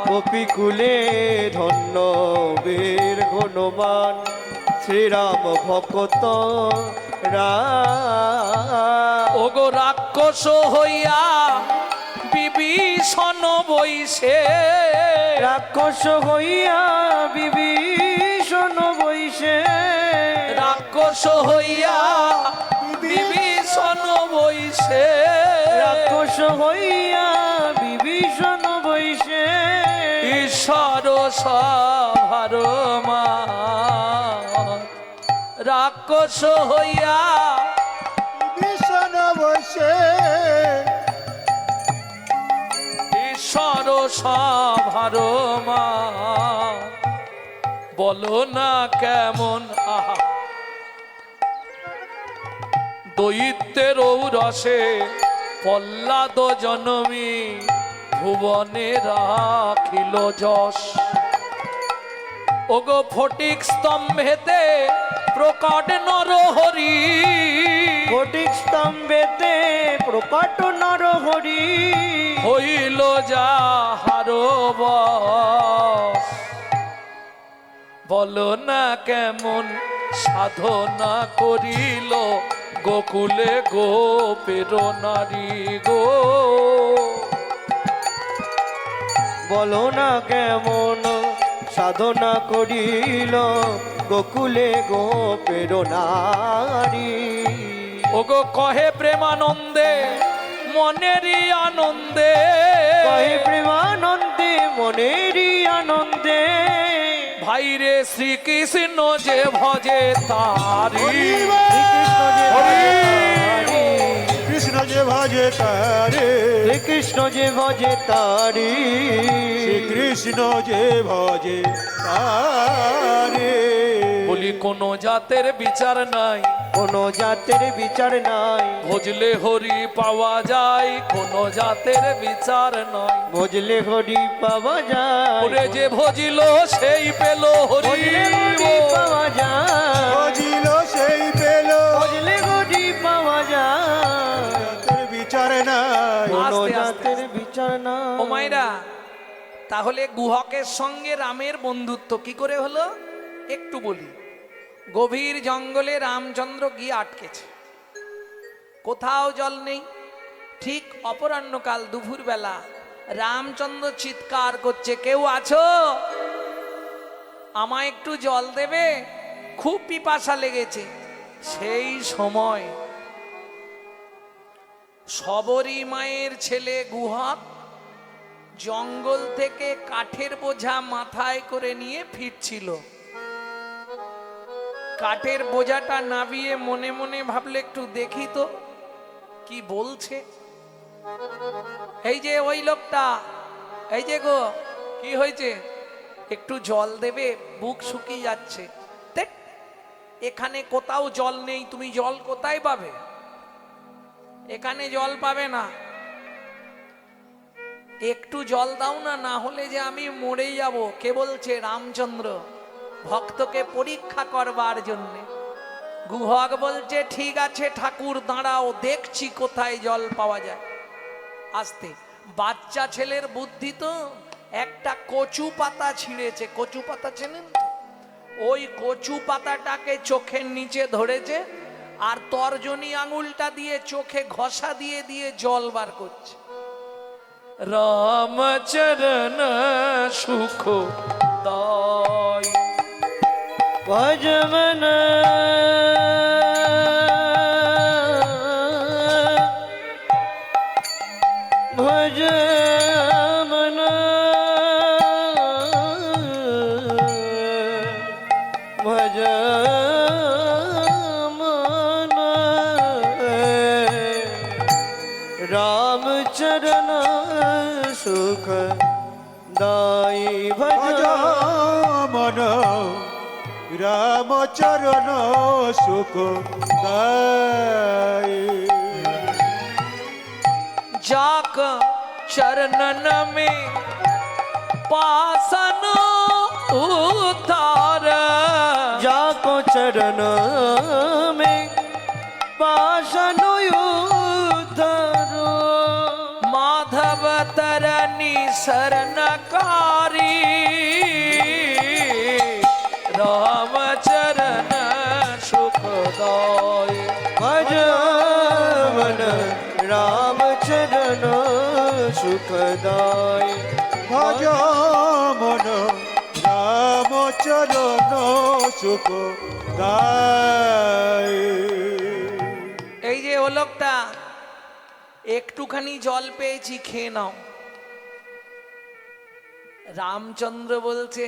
কপিকুলে ধন্য বীর হনুমান, শ্রীরাম ভকত ওগো রাক্ষস হইয়া বিভীষণ বৈশে, রাক্ষস হইয়া বিভীষণ বৈশে, রাক্ষস হইয়া বিভীষণ বৈশে, রাক্ষস হইয়া বিভীষণ বৈশে, ঈশ্বর সভার মা, রাক্ষস হইয়া ভীষণ বসে, ঈশ্বর সভার মা, বলো না কেমন আহা, দৈত্যের ঔরসে প্রহ্লাদ জনমী, ভুবনে রাখিল যশ। ওগো ফটিক স্তম্ভেতে প্রকট নরহরি, ফটিক স্তম্ভেতে প্রকট নরহরি, হইল যাহার বশ। বলো না কেমন সাধনা করিল গোকুলে গোপের নারী গো, বলো না কেমন সাধনা করিল গোকুলে গোপের নারী। ওগো কহে প্রেমানন্দে মনেরই আনন্দে, কহে প্রেমানন্দে মনেরই আনন্দে, ভাইরে শ্রীকৃষ্ণ যে ভজে তারি। কৃষ্ণ যে ভজে তারে, শ্রীকৃষ্ণ যে ভজে তারি, শ্রীকৃষ্ণ যে ভজে তারে। বলি কোন জাতের বিচার নাই, কোন জাতের বিচার নাই, ভজলে হরি পাওয়া যায়, কোন জাতের বিচার নাই। ভজলে হরি পাওয়া যায়, ওরে যে ভজিল সেই পেল হরি। ভজলে হরি পাওয়া যায়, ভজিল সেই পেল, ভজলে হরি পাওয়া যায়, তোর বিচার নাই। কোন আস্তে আস্তে জাতের বিচার নাই। ও মাইরা, তাহলে গুহকের সঙ্গে রামের বন্ধুত্ব কি করে হলো একটু বলি। গভীর জঙ্গলে রামচন্দ্র গিয়ে আটকেছে, কোথাও জল নেই। ঠিক অপরাহ্নকাল দুপুরবেলা রামচন্দ্র চিৎকার করছে, কেউ আছো, আমায় একটু জল দেবে, খুব পিপাসা লেগেছে। সেই সময় শবরী মায়ের ছেলে গুহক জঙ্গল থেকে কাঠের বোঝা মাথায় করে নিয়ে ফিরছিল। কাঠের বোঝাটা নামিয়ে মনে মনে ভাবলে একটু দেখি তো কি বলছে। এই যে ওই লোকটা, এই যে গো কি হয়েছে, একটু জল দেবে, বুক শুকিয়ে যাচ্ছে। দেখ, এখানে কোথাও জল নেই, তুমি জল কোথায় পাবে, এখানে জল পাবে না, একটু জল দাও না, না হলে যে আমি মরে যাব। কে বলছে? রামচন্দ্র ভক্তকে পরীক্ষা করবার জন্য। গুহক বলছে, ঠিক আছে ঠাকুর দাঁড়াও, দেখছি কোথায় জল পাওয়া যায়। আস্তে, বাচ্চা ছেলের বুদ্ধি তো, একটা কচু পাতা ছিঁড়েছে, কচু পাতা চেনেন তো? ওই কচু পাতাটাকে চোখের নিচে ধরেছে আর তর্জনী আঙুলটা দিয়ে চোখে ঘষা দিয়ে দিয়ে জল বার করছে। রামচরণ সুখ দায় ভজমন ভজমন ভজমন রামচরণ সুখ দাই ভজ মন রামচরণ সুখ দায়। जाक चरणन में पासन उतार, जाको चरण में पाशन उतारो, माधव तरनी शरणकारी, राम चरण सुखदाय। भज मन राम चरण सुखदाय। ভজ মন রামচরণ সুখ দায়। এই যে ও লোকটা, একটুখানি জল পেয়েছি, খেয়ে নাও। রামচন্দ্র বলছে,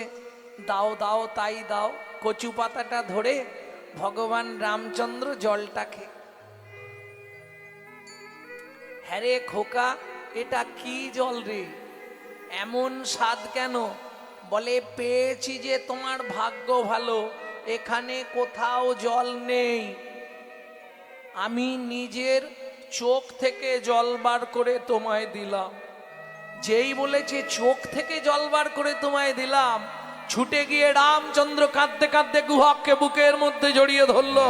দাও দাও, তাই দাও। কচু পাতাটা ধরে ভগবান রামচন্দ্র জলটা খেয়ে, হ্যাঁ রে খোকা, এটা কি জল রে, এমন স্বাদ কেন? বলে, পেয়েছি যে তোমার ভাগ্য ভালো, এখানে কোথাও জল নেই, আমি নিজের চোখ থেকে জল বার করে তোমায় দিলাম। যেই বলেছে চোখ থেকে জল বার করে তোমায় দিলাম, ছুটে গিয়ে রামচন্দ্র কাঁদতে কাঁদতে গুহককে বুকের মধ্যে জড়িয়ে ধরলো।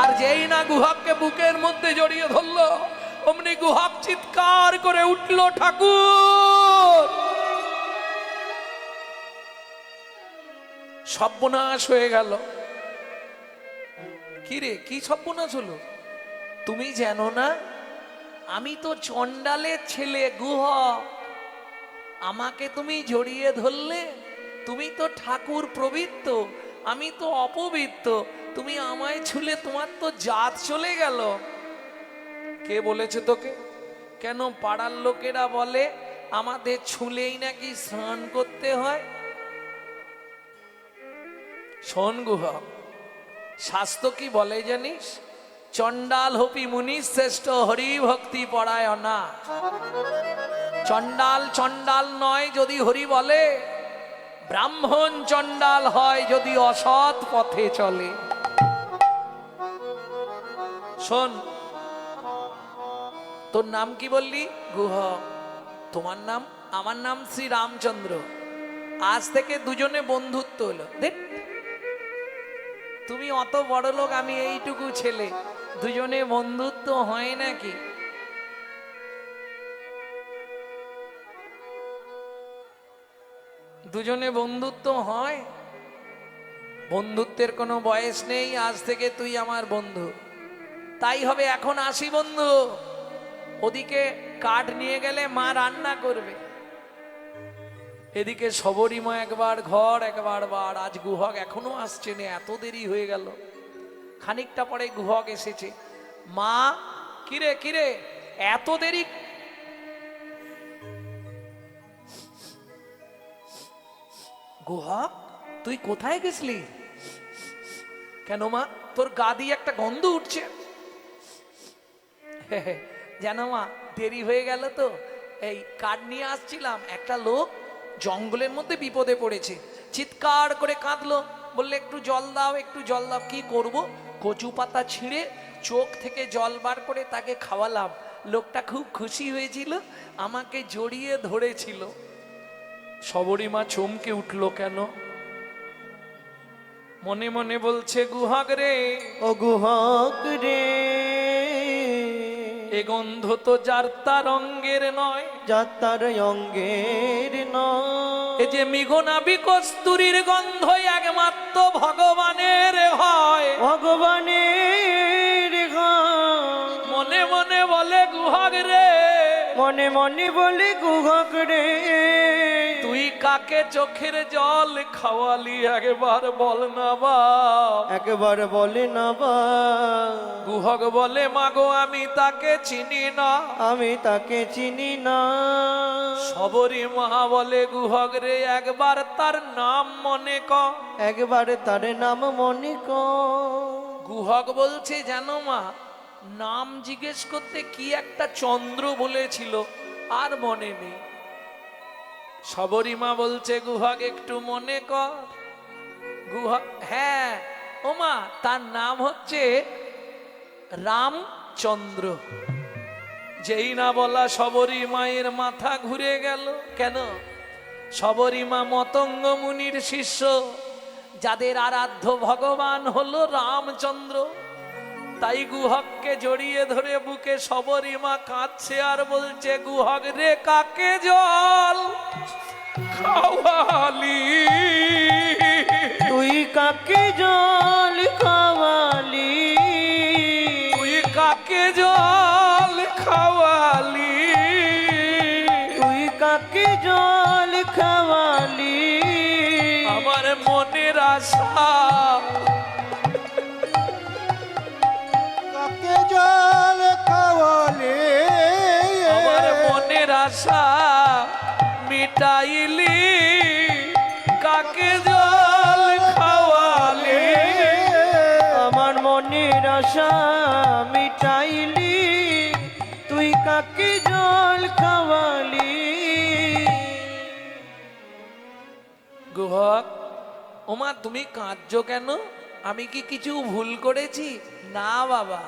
আর যেই না গুহককে বুকের মধ্যে জড়িয়ে ধরলো, অমনি গুহক চিৎকার করে উঠল, ঠাকুর! সর্বনাশ হয়ে গেল। কি রে, কি সর্বনাশ হলো? তুমি জানো না, আমি তো চণ্ডালের ছেলে গুহক, আমাকে তুমি জড়িয়ে ধরলে, তুমি তো ঠাকুর প্রবৃত্ত, আমি তো অপবিত্র, তুমি আমায় ছুলে তোমার তো জাত চলে গেল। কে বলেছে তোকে? কেন পাড়ার লোকেরা বলে আমাদের ছুলেই নাকি স্নান করতে হয়। শোন গুহক, শাস্ত্র কি বলে জানিস? চণ্ডাল হপি মুনি শ্রেষ্ঠ হরি ভক্তি পরায়ণা। চণ্ডাল চণ্ডাল নয় যদি হরি বলে, ব্রাহ্মণ চণ্ডাল হয় যদি অসৎ পথে চলে। শোন, তোর নাম কি বললি? গুহক। তোমার নাম? আমার নাম শ্রী রামচন্দ্র। আজ থেকে দুজনে বন্ধুত্ব হলো। দেখ, তুমি অত বড় লোক, আমি এইটুকু ছেলে, দুজনে বন্ধুত্ব হয় নাকি? দুজনে বন্ধুত্ব হয়? বন্ধুত্বের কোনো বয়স নেই। আজ থেকে তুই আমার বন্ধু। তাই হবে। এখন আসি বন্ধু। ওদিকে কাঠ নিয়ে গেলে মা রান্না করবে, এদিকে সবরীমা একবার ঘর একবার বার। আজ গুহক এখনো আসছে না, এত দেরি হয়ে গেল। খানিকটা পরে গুহক এসেছে। মা, কিরে কিরে এত দেরি? গুহক, তুই কোথায় গেছলি? কেন মা, তোর গা দিয়ে একটা গন্ধ উঠছে। জানো মা, দেরি হয়ে গেল তো, এই কাঠ নিয়ে আসছিলাম, একটা লোক জঙ্গলের মধ্যে বিপদে পড়েছে, চিৎকার করে কাঁদলো, বললে একটু জল দাও, একটু জল দাও। কি করব? কচু পাতা ছিঁড়ে চোখ থেকে জল বার করে তাকে খাওয়ালাম। লোকটা খুব খুশি হয়েছিল, আমাকে জড়িয়ে ধরেছিল। সবরীমা চমকে উঠলো। কেন? মনে মনে বলছে, গুহক রে, ও গুহক রে, এ গন্ধ তো যার তার অঙ্গের নয়, যাতার অঙ্গের নয়। এ যে মিঘনাবি কস্তুরীর গন্ধ একমাত্র ভগবানের হয়। ভগবানের ঘর। মনে মনে বলে গুহক রে, মনে মনে বলে গুহক রে, তুই কাকে চোখের জল খাওয়ালি একবার বল না বাপ। একবার বলে না বা, গুহক বলে, মাগো আমি তাকে চিনি না। আমি তাকে চিনি না। সবরীমা বলে, গুহক রে একবার তার নাম মনে কর। একবার তার নাম মনে কর। গুহক বলছে, জানো মা, নাম জিজ্ঞেস করতে কি একটা চন্দ্র বলেছিল, আর মনে নেই। সবরীমা বলছে, গুহক একটু মনে কর। গুহক, হ্যাঁ ও মা, তার নাম হচ্ছে রামচন্দ্র। যেই না বলা সবরীমায়ের মাথা ঘুরে গেল। কেন? সবরীমা মতঙ্গ মুনির শিষ্য, যাদের আরাধ্য ভগবান হলো রামচন্দ্র। তাই গুহককে জড়িয়ে ধরে বুকে সবরীমা কাঁদছে আর বলছে, গুহক রে কাকে জল খাওয়ালি? তুই কাকে জল খাওয়ালি? তুই কাকে জল খাওয়ালি? তুই কাকে জল খাওয়ালি? আমার মনের আশা, কাকে জল খাওয়ালে? আমার মনের আশা মিটাইলি, কাকে জল খাওয়ালি? আমার মনের আশা মিটাইলি, তুই কাকে জল খাওয়ালি? গুহক, ওমা তুমি কাঁদছো কেন? আমি কি কিছু ভুল করেছি? না বাবা,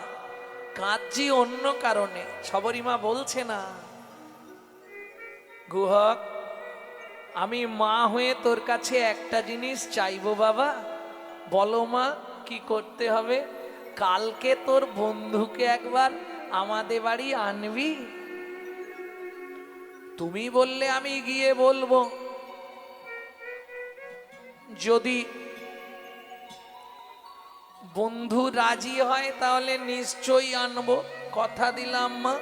কাঁদছি অন্য কারণে। সবরীমা বলছে না। গুহক, আমি মা হয়ে তোর কাছে একটা জিনিস চাইবো বাবা। বলো মা, কি করতে হবে? কালকে তোর বন্ধুকে একবার আমাদের বাড়ি আনবি। তুমি বললে আমি গিয়ে বলবো। যদি বন্ধু রাজি হয় তাহলে নিশ্চয়ই আনবো, কথা দিলাম মা।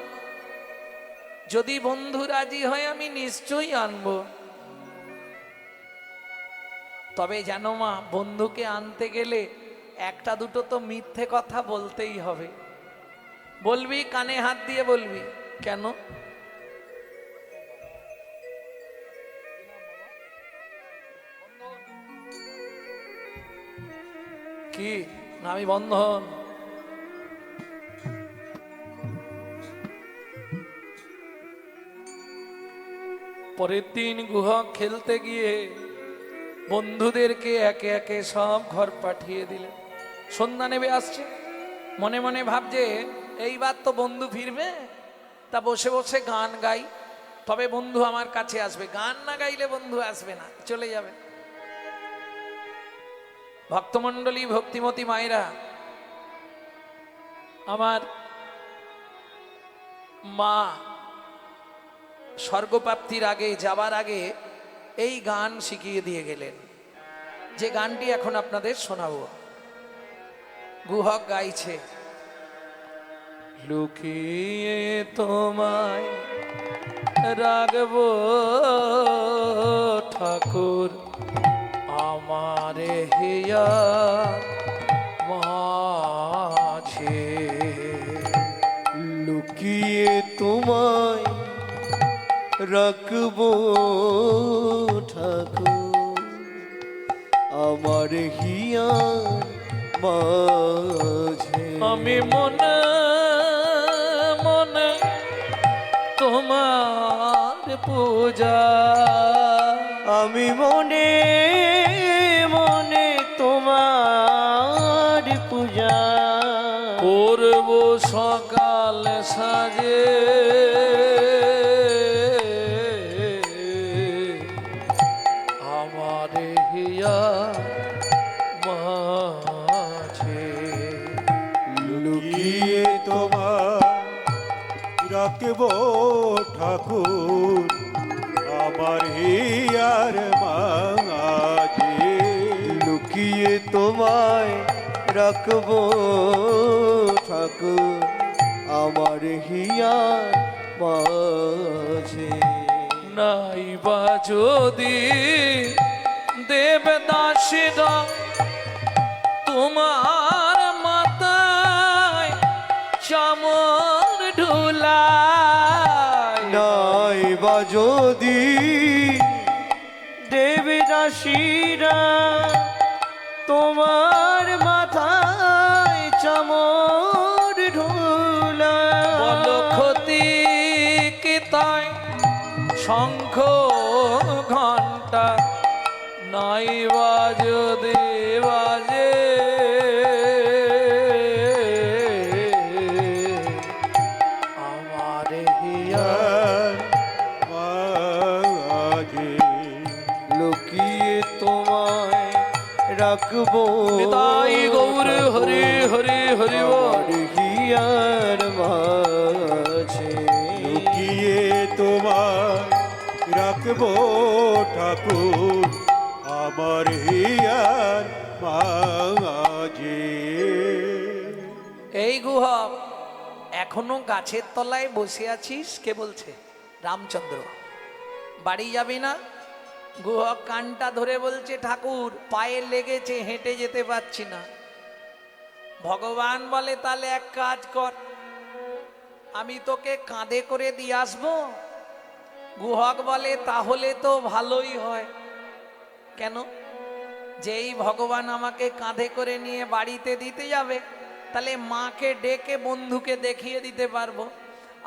যদি বন্ধু রাজি হয় আমি নিশ্চয়ই আনবো। তবে জানো মা, বন্ধুকে আনতে গেলে একটা দুটো তো মিথ্যে কথা বলতেই হবে। বলবি, কানে হাত দিয়ে বলবি। কেন? কি না, আমি বন্ধন। পরের দিন গুহক খেলতে গিয়ে বন্ধুদেরকে একে একে সব ঘর পাঠিয়ে দিলেন। সন্ধ্যা নেমে আসছে, মনে মনে ভাবছে এইবার তো বন্ধু ফিরবে, তা বসে বসে গান গাই, তবে বন্ধু আমার কাছে আসবে। গান না গাইলে বন্ধু আসবে না, চলে যাবে। ভক্তমণ্ডলী, ভক্তিমতী মায়েরা, আমার মা স্বর্গপ্রাপ্তির আগে, যাবার আগে এই গান শিখিয়ে দিয়ে গেলেন, যে গানটি এখন আপনাদের শোনাবো। গুহক গাইছে, লুকিয়ে তোমায় রাখবো ঠাকুর আমার হিয়া মাঝে, লুকিয়ে তোমায় রাখবো ঠাকুর আমার হিয়া মাঝে। আমি মনে মনে তোমার পূজা, আমি মনে মনে তোমার পূজা করব সকাল সাজে, আমার হিয়া মাঝে। লুকিয়ে তোমার রাখবো ঠাকুর আমার হিয়ার মাঝে, লুকিয়ে তোমায় রাখবো ঠাকুর আমার হিয়া মাঝে। নাইবা যদি দেবদাসীরা তোমার মাথায় চামর ঢুলায়, নাই বা যদি দেবদাসীরা তোমার মাথায় চামর ঢুলা, বল ক্ষতি কি তাই শঙ্খ ঘণ্টা নাইবা যদি বাজে, আমার হিয়া মাঝে লুকিয়ে তোমায় রাখবো নিতাই গৌর হরি হরি হরি বল। হিয়ার মাঝে, লুকিয়ে তোমার রাখবো ঠাকুর আমার হিয়ার মাঝে। এই গুহক, এখনো গাছের তলায় বসে আছিস? কে বলছে? রামচন্দ্র। বাড়ি যাবি না? গুহক কানটা ধরে বলছে, ঠাকুর পায়ে লেগেছে, হেঁটে যেতে পারছি না। ভগবান বলে, তাহলে এক কাজ কর, আমি তোকে কাঁধে করে দিয়ে আসবো। গুহক বলে, তাহলে তো ভালোই হয়। কেন? যেই ভগবান আমাকে কাঁধে করে নিয়ে বাড়িতে দিতে যাবে, তাহলে মাকে ডেকে বন্ধুকে দেখিয়ে দিতে পারবো।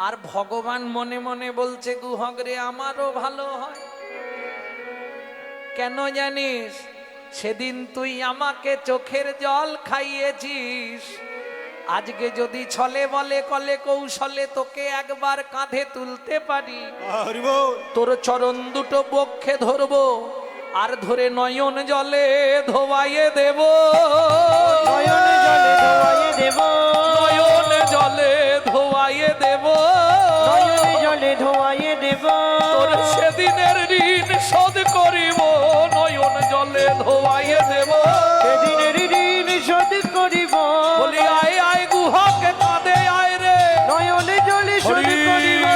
আর ভগবান মনে মনে বলছে, গুহক রে, আমারও ভালো হয়। কেন জানিস? সেদিন তুই আমাকে চোখের জল খাইয়েছিস, আজকে যদি ছলে বলে কলে কৌশলে তোকে একবার কাঁধে তুলতে পারি, হরি বল। তোর চরণ দুটো বক্ষে ধরবো, আর ধরে নয়ন জলে ধোয়াইয়ে দেব, নয়ন জলে ধোয়াইয়ে দেব, নয়ন জলে ধোয়াইয়ে দেব, নয়ন জলে ধোয়াইয়ে দেব, তোর সেদিনের ঋণ শোধ করিব, নয়ন জলে ধোয়াইয়ে দেব, সেদিনের ঋণ শোধ করিব। বলি আয় আয় গুহক কাঁদে আয় রে, নয়ন জলে শোধ হরি। করিব,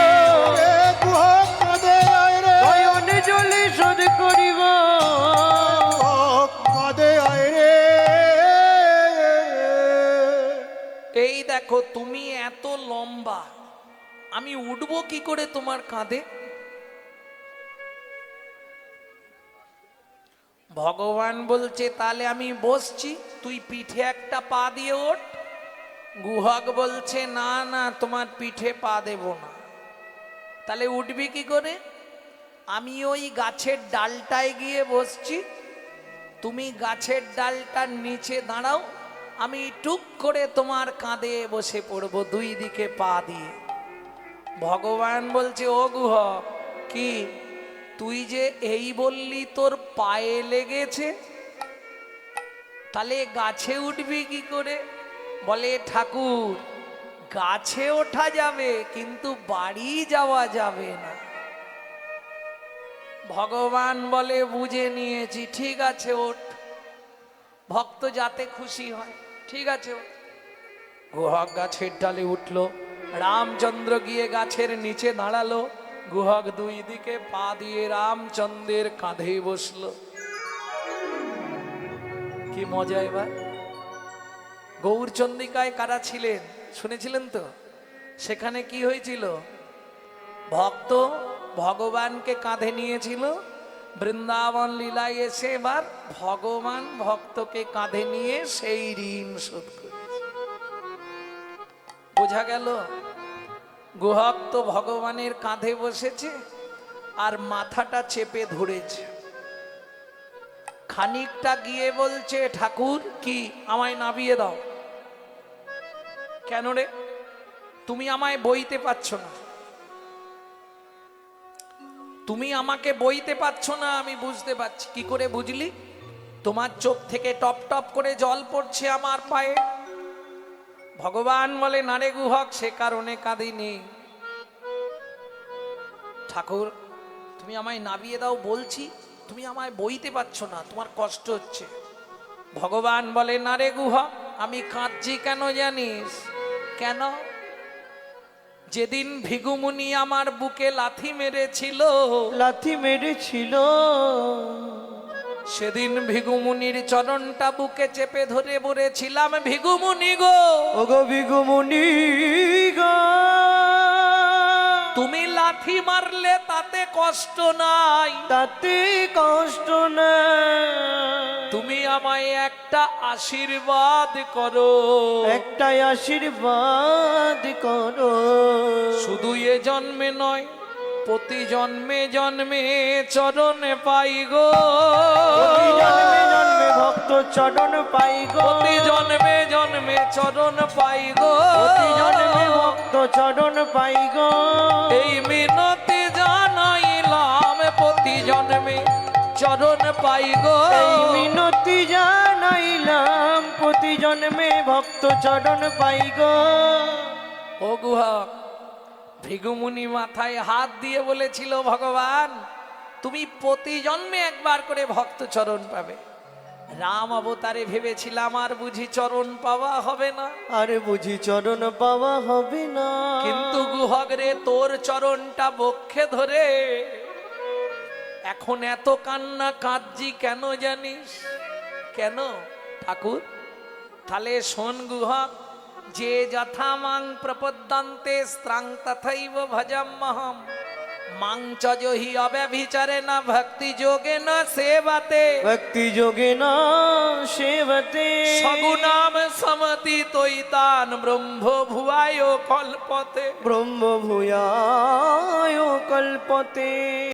এ গুহক কাঁদে আয় রে, নয়ন জলে শোধ করিব, গুহক তুমি এত লম্বা, আমি উঠবো কি করে তোমার কাঁধে? ভগবান বলছে তাহলে আমি বসছি, তুই পিঠে একটা পা দিয়ে ওঠ। গুহক বলছে না না, তোমার পিঠে পা দেব না। তাহলে উঠবি কি করে? আমি ওই গাছের ডালটায় গিয়ে বসছি, তুমি গাছের ডালটার নিচে দাঁড়াও, আমি টুক করে তোমার কাঁধে বসে পড়ব দুই দিকে পা দিয়ে। ভগবান বলছে ও গুহক, কি তুই যে এই বললি তোর পায়ে লেগেছে, তাহলে গাছে উঠবি কি করে? বলে ঠাকুর, গাছে ওঠা যাবে কিন্তু বাড়ি যাওয়া যাবে না। ভগবান বলে বুঝে নিয়েছি, ঠিক আছে ওঠ, ভক্ত যাতে খুশি হয়, ঠিক আছে ওঠ। গুহক গাছের ডালে উঠলো, রামচন্দ্র গিয়ে গাছের নিচে দাঁড়ালো, গুহক দুই দিকে পা দিয়ে রামচন্দ্রের কাঁধে বসলো। কি মজা! এবার গৌরচন্দ্রিকায় কারা ছিলেন শুনেছিলেন তো? সেখানে কি হয়েছিল? ভক্ত ভগবানকে কাঁধে নিয়েছিল, বৃন্দাবন লীলায় এসে এবার ভগবান ভক্তকে কাঁধে নিয়ে সেই ঋণ শোধ করেছে। বোঝা গেল? গুহক তো ভগবানের কাঁধে বসেছে আর মাথাটা চেপে ধরেছে। খানিকটা গিয়ে বলছে ঠাকুর, কি আমায় নামিয়ে দাও। কেন রে? তুমি আমায় বইতে পারছো না, তুমি আমাকে বইতে পারছো না, আমি বুঝতে পারছি। কি করে বুঝলি? তোমার চোখ থেকে টপ টপ করে জল পড়ছে আমার পায়ে। ভগবান বলে না রে গুহক, সে কারণে কাঁদিনি। ঠাকুর তুমি আমায় নামিয়ে দাও বলছি, তুমি আমায় বইতে পারছো না, তোমার কষ্ট হচ্ছে। ভগবান বলে না রে গুহক, আমি কাঁদছি কেন জানিস? কেন? যেদিন ভিগুমুনি আমার বুকে লাথি মেরেছিল, লাথি মেরেছিল, সেদিন ভিগুমুনির চরণটা বুকে চেপে ধরে বলেছিলাম, ভিগুমুনি গো, ওগো ভিগুমুনি গো, তুমি লাথি মারলে তাতে কষ্ট নাই, তাতে কষ্ট না, তুমি আমায় একটা আশীর্বাদ করো, একটাই আশীর্বাদ করো। শুধু এ জন্মে নয়, প্রতি জন্মে জন্মে চরণে পাই গো, প্রতি জন্মে জন্মে ভক্ত চরণ পাই গো, প্রতি জন্মে জন্মে চরণ পাই গো, প্রতি জন্মে ভক্ত চরণ পাই গো। এই মিনতি জানাইলাম, প্রতি জন্মে চরণ পাই গো, এই মিনতি জানাইলাম, প্রতি জন্মে ভক্ত চরণ পাই গো। ও গুহক, ভিগুমুনি মাথায় হাত দিয়ে বলেছিল, ভগবান তুমি প্রতি জন্মে একবার করে ভক্ত চরণ পাবে। রাম অবতারে ভেবেছিলাম আর বুঝি চরণ পাওয়া হবে না, আরে বুঝি চরণ পাওয়া হবে না। কিন্তু গুহক রে, তোর চরণটা বক্ষে ধরে এখন এত কান্না কাঁদছি কেন জানিস? কেন ঠাকুর? তাহলে শোন গুহক, যে যথা মাং প্রপদ্যন্তে স্ত্রাং তথৈব ভজম্মহম, মাং চ যোহি অব্যভিচারে না ভক্তি যোগে না সেবতে, ভক্তি যোগে না সেবতে, সগুণাম সমতি তৈতান ব্রহ্ম ভুয়ায় কল্পতে, ব্রহ্ম ভূয়ায় কল্পতে।